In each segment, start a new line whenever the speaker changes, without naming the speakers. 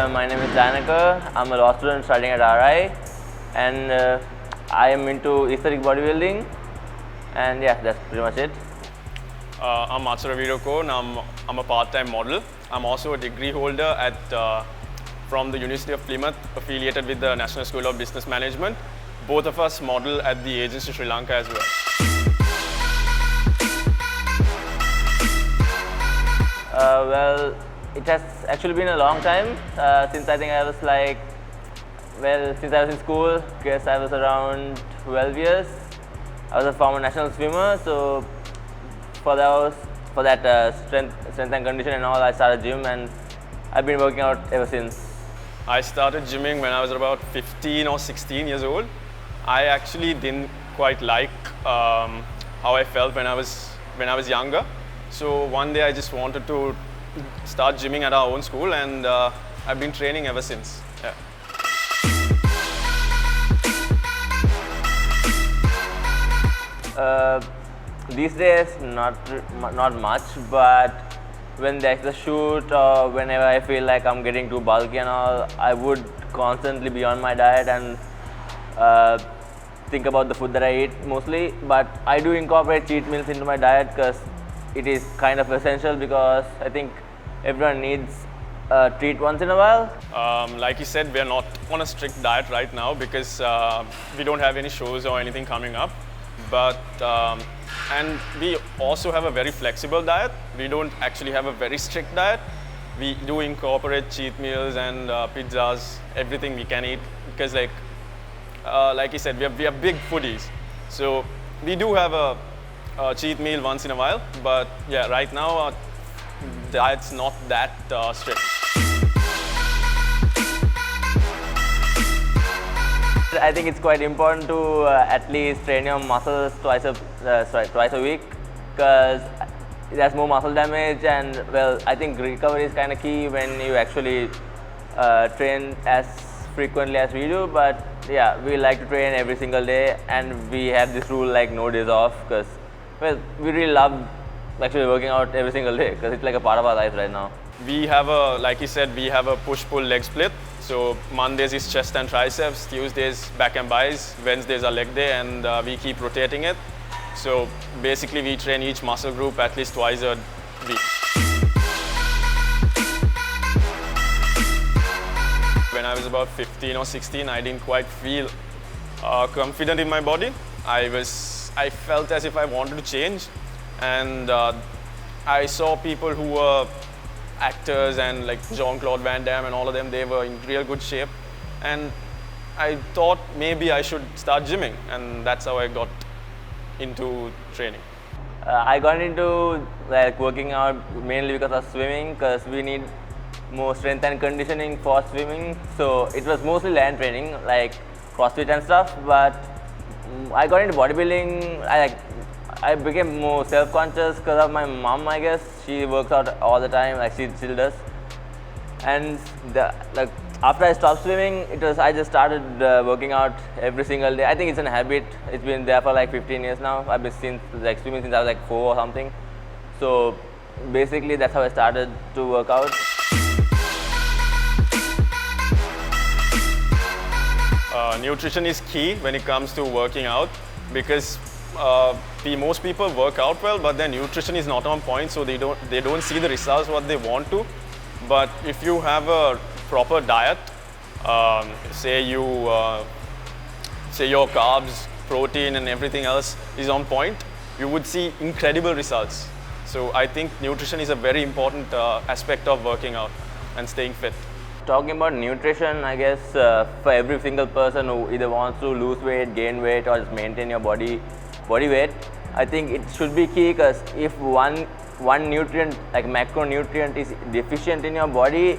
my name is Dianaka. I'm a law student studying at RI, and I am into aesthetic bodybuilding, and yeah, that's pretty much it.
I'm Achara Weerakoon. I'm a part-time model. I'm also a degree holder at from the University of Plymouth, affiliated with the National School of Business Management. Both of us model at the agency Sri Lanka as well.
Well, it has actually been a long time since I think I was like, well, since I was in school, guess I was around 12 years. I was a former national swimmer, so for that strength and condition and all, I started gym, and I've been working out ever since.
I started gymming when I was about 15 or 16 years old. I actually didn't quite like how I felt when I was younger. So one day I just wanted to start gymming at our own school, and I've been training ever since. Yeah.
These days, not much, but when there's a shoot or whenever I feel like I'm getting too bulky and all, I would constantly be on my diet and think about the food that I eat mostly. But I do incorporate cheat meals into my diet because it is kind of essential, because I think everyone needs a treat once in a while.
Like you said, we're not on a strict diet right now because we don't have any shows or anything coming up. But and we also have a very flexible diet. We don't actually have a very strict diet. We do incorporate cheat meals and pizzas, everything we can eat, because like you said, we are big foodies. So we do have a cheat meal once in a while, but yeah, right now our diet's not that strict.
I think it's quite important to at least train your muscles twice a week, because there's more muscle damage, and well, I think recovery is kind of key when you actually train as frequently as we do. But yeah, we like to train every single day, and we have this rule like no days off, because well, we really love actually working out every single day, because it's like a part of our life right now.
We have like you said, we have a push-pull leg split. So Mondays is chest and triceps, Tuesdays back and buys, Wednesdays are leg day, and we keep rotating it. So basically we train each muscle group at least twice a week. When I was about 15 or 16, I didn't quite feel confident in my body. I felt as if I wanted to change, and I saw people who were actors and like Jean-Claude Van Damme and all of them, they were in real good shape, and I thought maybe I should start gymming, and that's how I got into training.
I got into like working out mainly because of swimming, because we need more strength and conditioning for swimming. So it was mostly land training like CrossFit and stuff, but I got into bodybuilding. I became more self-conscious because of my mom, I guess. She works out all the time, like she still does. And after I stopped swimming, I just started working out every single day. I think it's a habit. It's been there for like 15 years now. I've been swimming since I was like 4 or something. So basically that's how I started to work out.
Nutrition is key when it comes to working out, because most people work out well, but their nutrition is not on point, so they don't see the results what they want to. But if you have a proper diet, say your carbs, protein and everything else is on point, you would see incredible results. So I think nutrition is a very important aspect of working out and staying fit.
Talking about nutrition, I guess for every single person who either wants to lose weight, gain weight, or just maintain your body weight, I think it should be key, because if one nutrient, like macronutrient, is deficient in your body,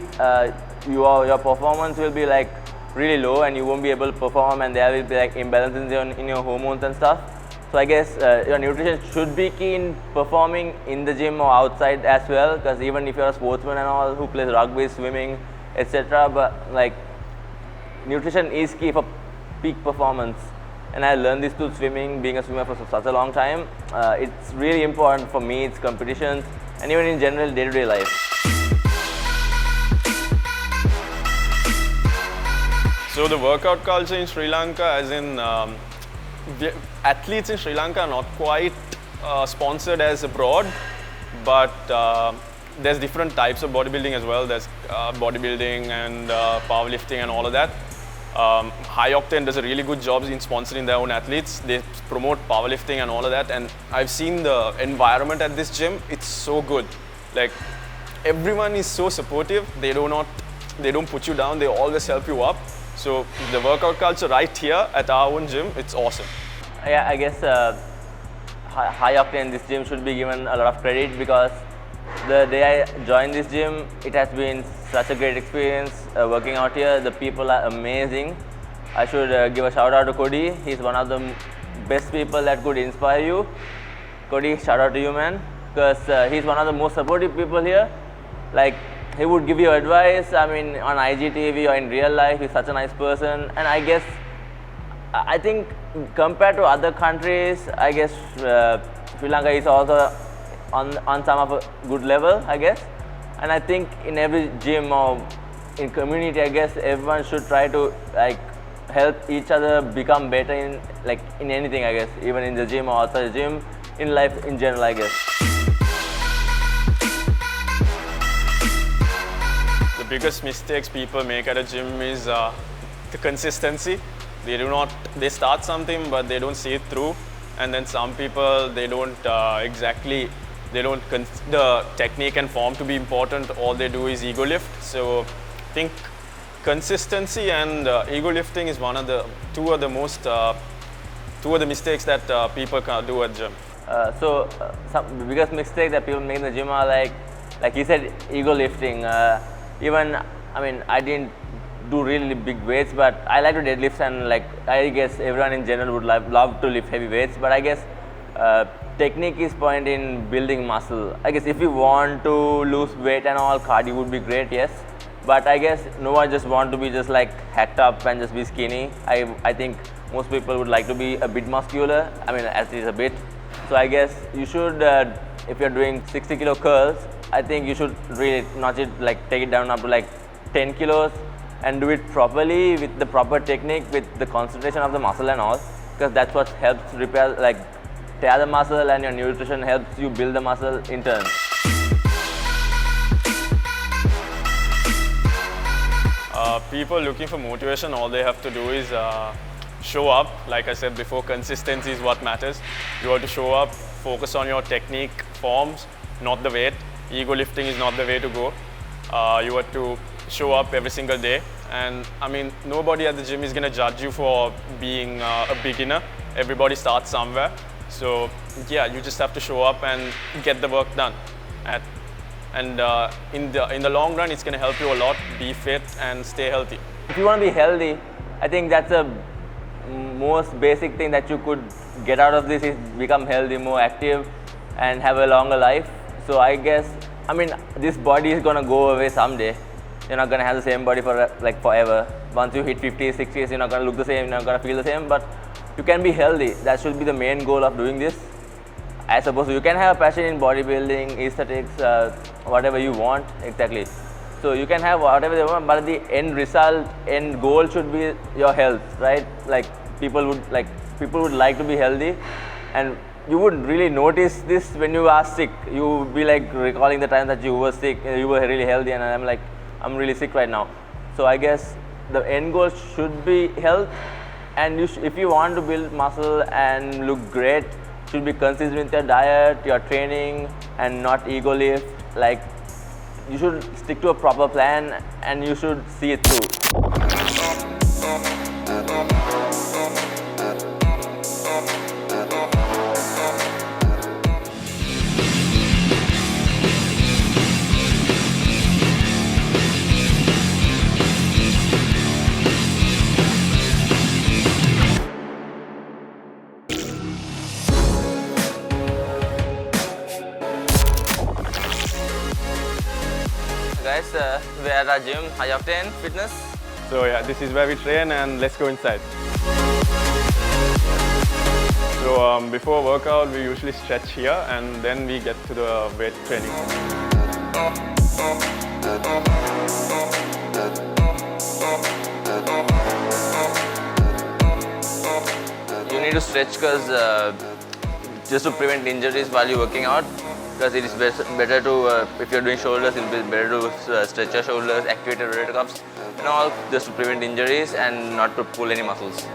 your performance will be like really low, and you won't be able to perform, and there will be like imbalances in your hormones and stuff. So I guess your nutrition should be key in performing in the gym or outside as well, because even if you're a sportsman and all who plays rugby, swimming, etc., but like nutrition is key for peak performance. And I learned this through swimming, being a swimmer for such a long time. It's really important for me, it's competitions, and even in general day-to-day life.
So the workout culture in Sri Lanka, as in athletes in Sri Lanka are not quite sponsored as abroad, but there's different types of bodybuilding as well. There's bodybuilding and powerlifting and all of that. High Octane does a really good job in sponsoring their own athletes. They promote powerlifting and all of that, and I've seen the environment at this gym. It's so good. Like, everyone is so supportive. They don't put you down. They always help you up. So the workout culture right here at our own gym, it's awesome.
Yeah, I guess High Octane, this gym should be given a lot of credit, because the day I joined this gym, it has been such a great experience working out here. The people are amazing. I should give a shout out to Cody. He's one of the best people that could inspire you. Cody, shout out to you, man, because he's one of the most supportive people here. Like, he would give you advice. I mean, on IGTV or in real life, he's such a nice person. And I guess, I think compared to other countries, I guess Sri Lanka is also on some of a good level, I guess. And I think in every gym or in community, I guess everyone should try to like help each other become better in anything, I guess, even in the gym or outside the gym, in life in general, I guess.
The biggest mistakes people make at a gym is the consistency. They start something but they don't see it through, and then some people, they don't consider technique and form to be important. All they do is ego lift. So I think consistency and ego lifting is two of the mistakes that people can do at gym.
Some biggest mistake that people make in the gym are like you said, ego lifting. Even, I mean, I didn't do really big weights, but I like to deadlift, and like I guess everyone in general would love to lift heavy weights. But I guess technique is point in building muscle. I guess if you want to lose weight and all, cardio would be great, yes. But I guess no one just want to be just like hacked up and just be skinny. I think most people would like to be a bit muscular. I mean, at least a bit. So I guess you should, if you're doing 60 kilo curls, I think you should really notch it, like take it down up to like 10 kilos and do it properly with the proper technique, with the concentration of the muscle and all, because that's what helps repair, like tear the muscle, and your nutrition helps you build the muscle in turn.
People looking for motivation, all they have to do is show up. Like I said before, consistency is what matters. You have to show up, focus on your technique, forms, not the weight. Ego lifting is not the way to go. You have to show up every single day. And I mean, nobody at the gym is going to judge you for being a beginner. Everybody starts somewhere. So yeah, you just have to show up and get the work done. In the long run, it's going to help you a lot. Be fit and stay healthy.
If you want to be healthy, I think that's the most basic thing that you could get out of this, is become healthy, more active, and have a longer life. So I guess, I mean, this body is going to go away someday. You're not going to have the same body for like forever. Once you hit 50s, 60s, you're not going to look the same, you're not going to feel the same, but you can be healthy. That should be the main goal of doing this. I suppose you can have a passion in bodybuilding, aesthetics, whatever you want, exactly. So you can have whatever you want, but the end result, end goal should be your health, right? Like people would like to be healthy, and you would really notice this when you are sick. You would be like recalling the time that you were sick, you were really healthy, and I'm like, I'm really sick right now. So I guess the end goal should be health, and if you want to build muscle and look great, should be consistent with your diet, your training, and not ego lift. Like, you should stick to a proper plan, and you should see it through. Guys, we're at our gym, High Octane Fitness.
So yeah, this is where we train, and let's go inside. So before workout, we usually stretch here, and then we get to the weight training.
stretch because just to prevent injuries while you're working out. Because it is better to, if you're doing shoulders, it will be better to stretch your shoulders, activate your rotator cuffs and all, just to prevent injuries and not to pull any muscles.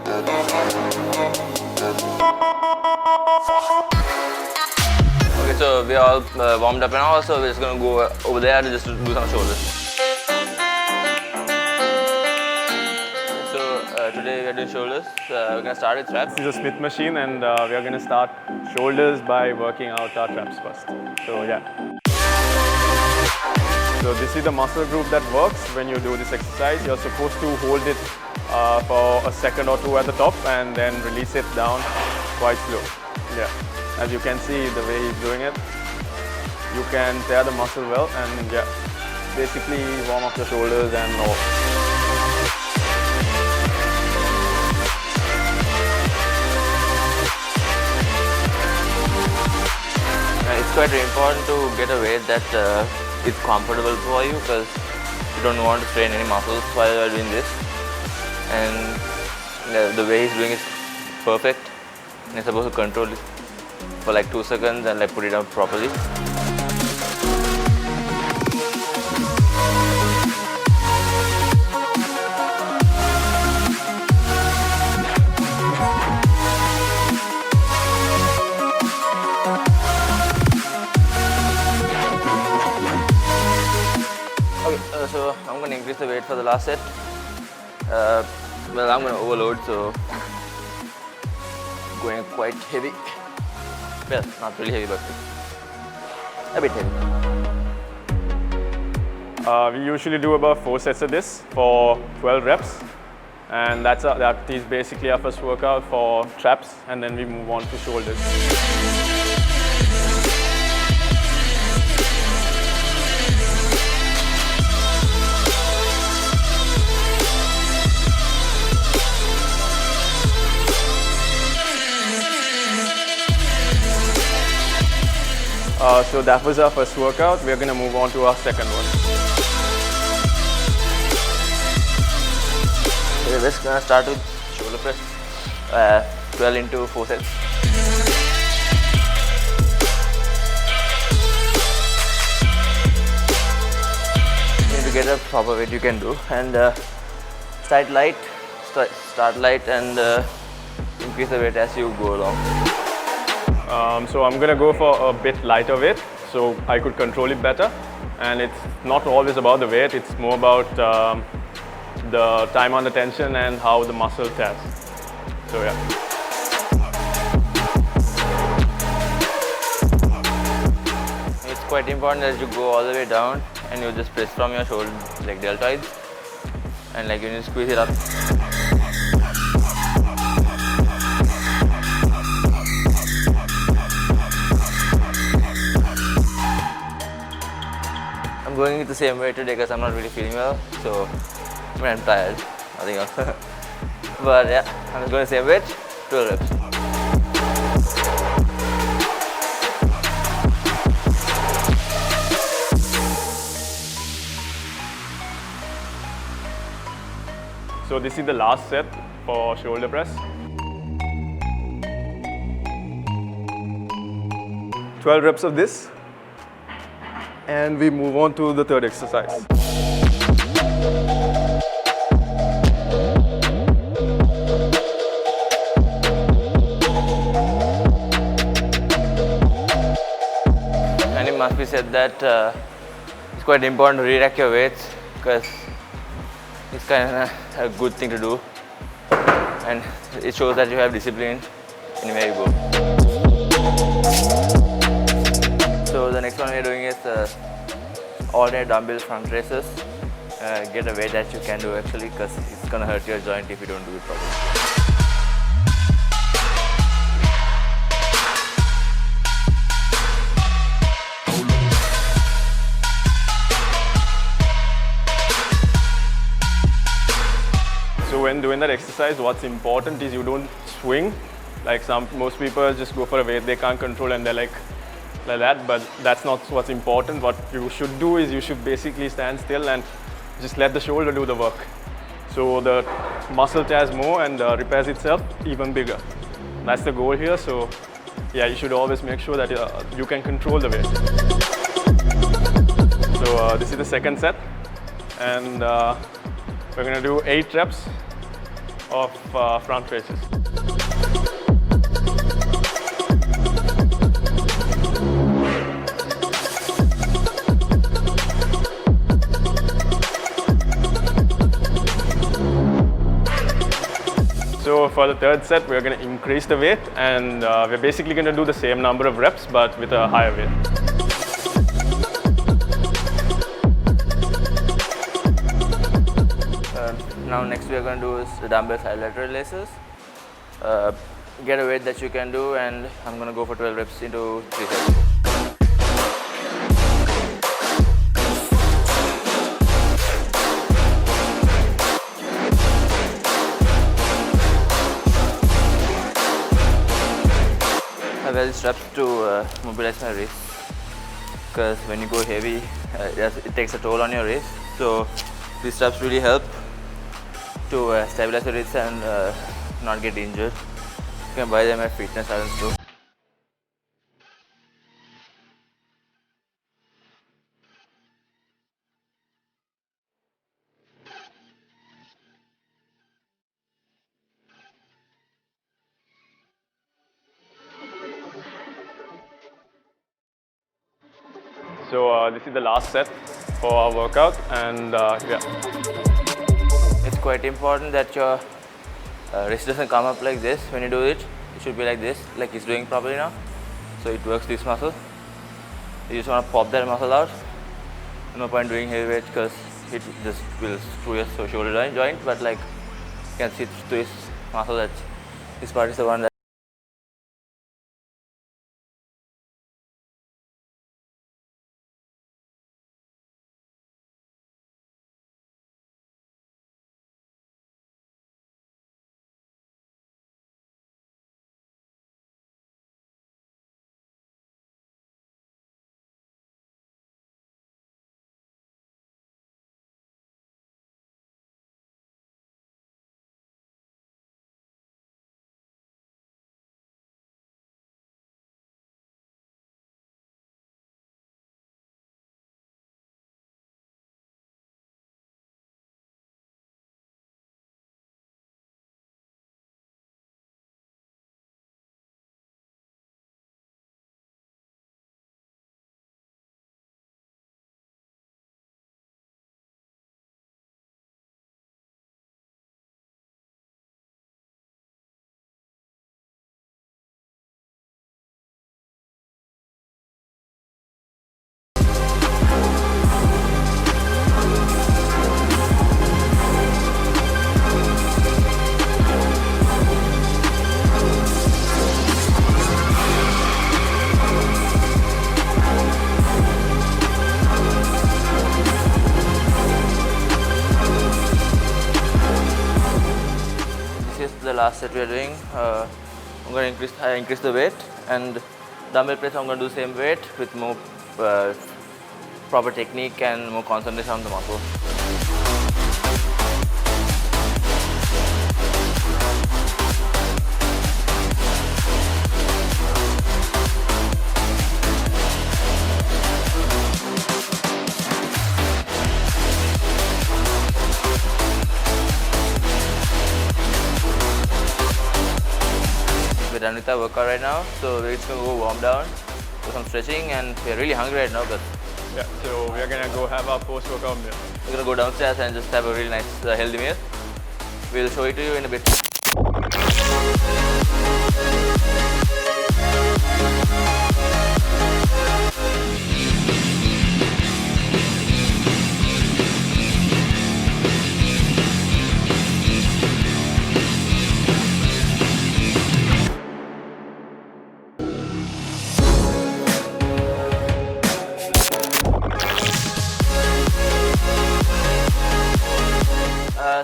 Okay, so we are all warmed up and all, so we're just going to go over there just to do some shoulders. Today we are doing shoulders. We're going to start with traps.
This is a Smith machine and we are going to start shoulders by working out our traps first. So yeah. So this is the muscle group that works when you do this exercise. You're supposed to hold it for a second or two at the top and then release it down quite slow. Yeah. As you can see the way he's doing it, you can tear the muscle well and yeah, basically warm up the shoulders and all.
It's quite important to get a weight that is comfortable for you because you don't want to strain any muscles while you are doing this. And the way he's doing is perfect. And you're supposed to control it for like 2 seconds and like put it down properly. So I'm going to increase the weight for the last set. Well, I'm going to overload, so going quite heavy. Well, not really heavy, but a bit heavy.
We usually do about 4 sets of this for 12 reps. And that is basically our first workout for traps, and then we move on to shoulders. So that was our first workout. We are going to move on to our second one.
Okay, let's start with shoulder press. 12 into 4 sets. You need to get a proper weight you can do, and start light and increase the weight as you go along.
So I'm going to go for a bit lighter weight so I could control it better, and it's not always about the weight, it's more about the time under tension and how the muscle tears. So yeah.
It's quite important that you go all the way down and you just press from your shoulder, like deltoids, and like you need to squeeze it up. I'm going with the same weight today because I'm not really feeling well, so I'm tired, nothing else. But yeah, I'm just going the same weight, 12 reps.
So this is the last set for shoulder press. 12 reps of this, and we move on to the third exercise.
And it must be said that it's quite important to re-rack your weights because it's kind of a good thing to do, and it shows that you have discipline anywhere you go. So the next one we're doing is alternate dumbbell front raises. Get a weight that you can do actually, because it's gonna hurt your joint if you don't do it properly.
So when doing that exercise, what's important is you don't swing. Like most people just go for a weight they can't control and they're like that, but that's not what's important. What you should do is you should basically stand still and just let the shoulder do the work. So the muscle tears more and repairs itself even bigger. That's the goal here. So yeah, you should always make sure that you can control the weight. So this is the second set, and we're going to do 8 reps of front faces. So for the third set, we're going to increase the weight, and we're basically going to do the same number of reps but with a higher weight.
Now next we are going to do is the dumbbell side lateral raises. Get a weight that you can do, and I'm going to go for 12 reps into 3 sets. I wear these straps to mobilize my wrist, because when you go heavy, it takes a toll on your wrist. So these straps really help to stabilize your wrist and not get injured. You can buy them at fitness islands too.
So this is the last set for our workout, and yeah.
It's quite important that your wrist doesn't come up like this when you do it. It should be like this, like it's doing properly now. So it works this muscle. You just want to pop that muscle out. No point doing heavy weight because it just will screw your shoulder joint. But like you can see through this muscle that this part is the one that. The last set we are doing, I'm going to increase the weight, and dumbbell press I'm going to do the same weight with more proper technique and more concentration on the muscle. We're done with our workout right now, so we're just going to go warm down, do some stretching, and we're really hungry right now. But
yeah, so we're gonna go have our post-workout meal.
we're going to go downstairs and just have a really nice healthy meal. We'll show it to you in a bit.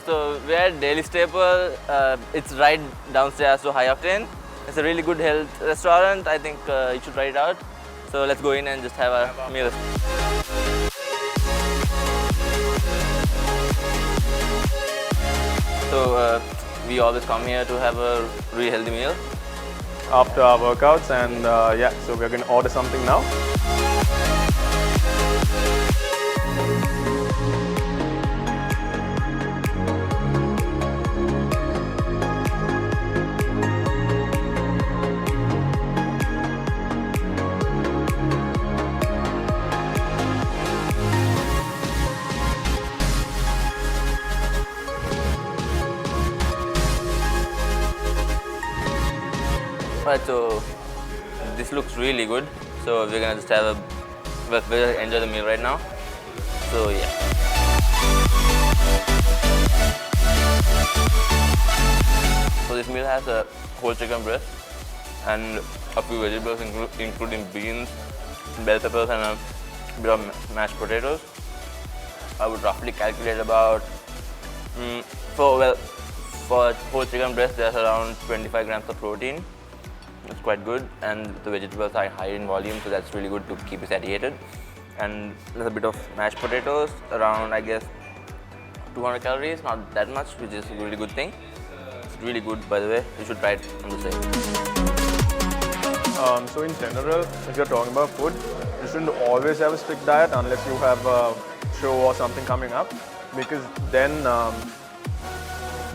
So we're at Daily Staple. It's right downstairs to High Octane. It's a really good health restaurant. I think you should try it out. So let's go in and just have a meal. So we always come here to have a really healthy meal.
after our workouts, and yeah, so we're going to order something now.
Right, so this looks really good. So we're gonna just have a, we're gonna enjoy the meal right now. So yeah. So this meal has a whole chicken breast and a few vegetables, including beans, bell peppers, and a bit of mashed potatoes. I would roughly calculate about for whole chicken breast there's around 25 grams of protein. It's quite good, and the vegetables are high in volume, so that's really good to keep you satiated. And there's a bit of mashed potatoes, around I guess 200 calories, not that much, which is a really good thing. It's really good, by the way. You should try it on the side.
So in general, if you're talking about food, you shouldn't always have a strict diet unless you have a show or something coming up, because then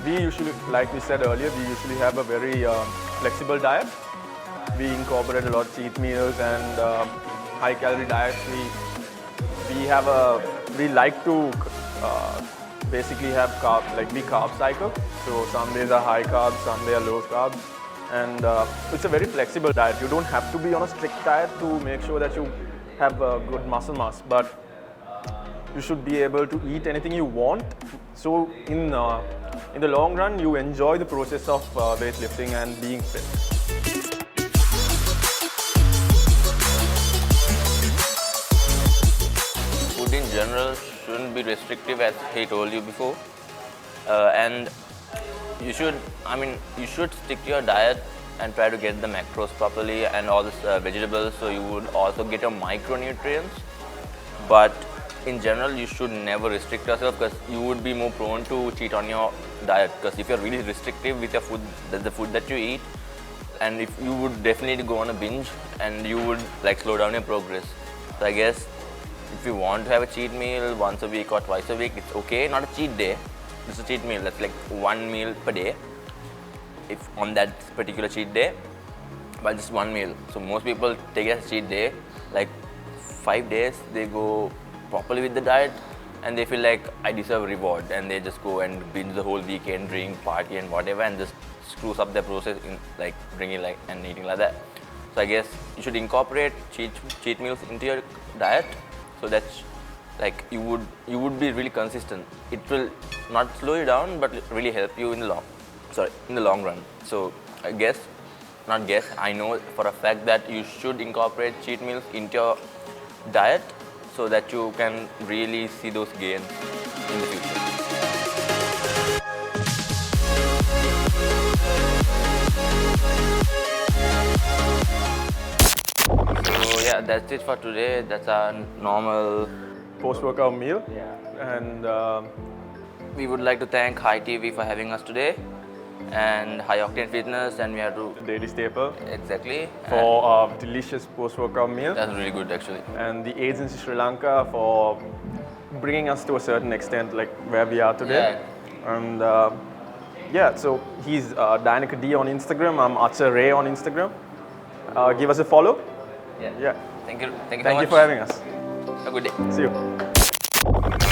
we usually, like we said earlier, we usually have a very flexible diet. We incorporate a lot of cheat meals and high-calorie diets. We like to basically have be carb cycle. So some days are high carbs, some days are low carbs, and it's a very flexible diet. You don't have to be on a strict diet to make sure that you have good muscle mass, but you should be able to eat anything you want. So in the long run, you enjoy the process of weightlifting and being fit.
Food in general shouldn't be restrictive, as he told you before, and you should stick to your diet and try to get the macros properly and all this vegetables, so you would also get your micronutrients. But in general, you should never restrict yourself, because you would be more prone to cheat on your diet. Because if you're really restrictive with your food, the food that you eat, and if you would definitely go on a binge, and you would like slow down your progress. So I guess if you want to have a cheat meal once a week or twice a week, it's okay. Not a cheat day. It's a cheat meal. That's like one meal per day. If on that particular cheat day, but just one meal. So most people take it as a cheat day. Like 5 days, they go properly with the diet, and they feel like I deserve a reward, and they just go and binge the whole weekend, drink, party, and whatever, and just screws up their process in like drinking and eating like that. So I guess you should incorporate cheat meals into your diet, so that's like you would be really consistent. It will not slow you down, but really help you in the long run. So I know for a fact that you should incorporate cheat meals into your diet, so that you can really see those gains in the future. So yeah, that's it for today. That's our normal
Post-workout meal.
Yeah.
And
we would like to thank Hi TV for having us today, and High Octane Fitness, and we have to
Daily Staple
exactly
for a delicious post-workout meal.
that's really good actually.
And the agency Sri Lanka for bringing us to a certain extent, like where we are today.
Yeah.
And yeah, so he's Dianaka D on Instagram. I'm Achara on Instagram. Give us a follow.
Yeah.
Yeah.
Thank you. Thank you.
Thank you for having us.
Have a good day.
See you.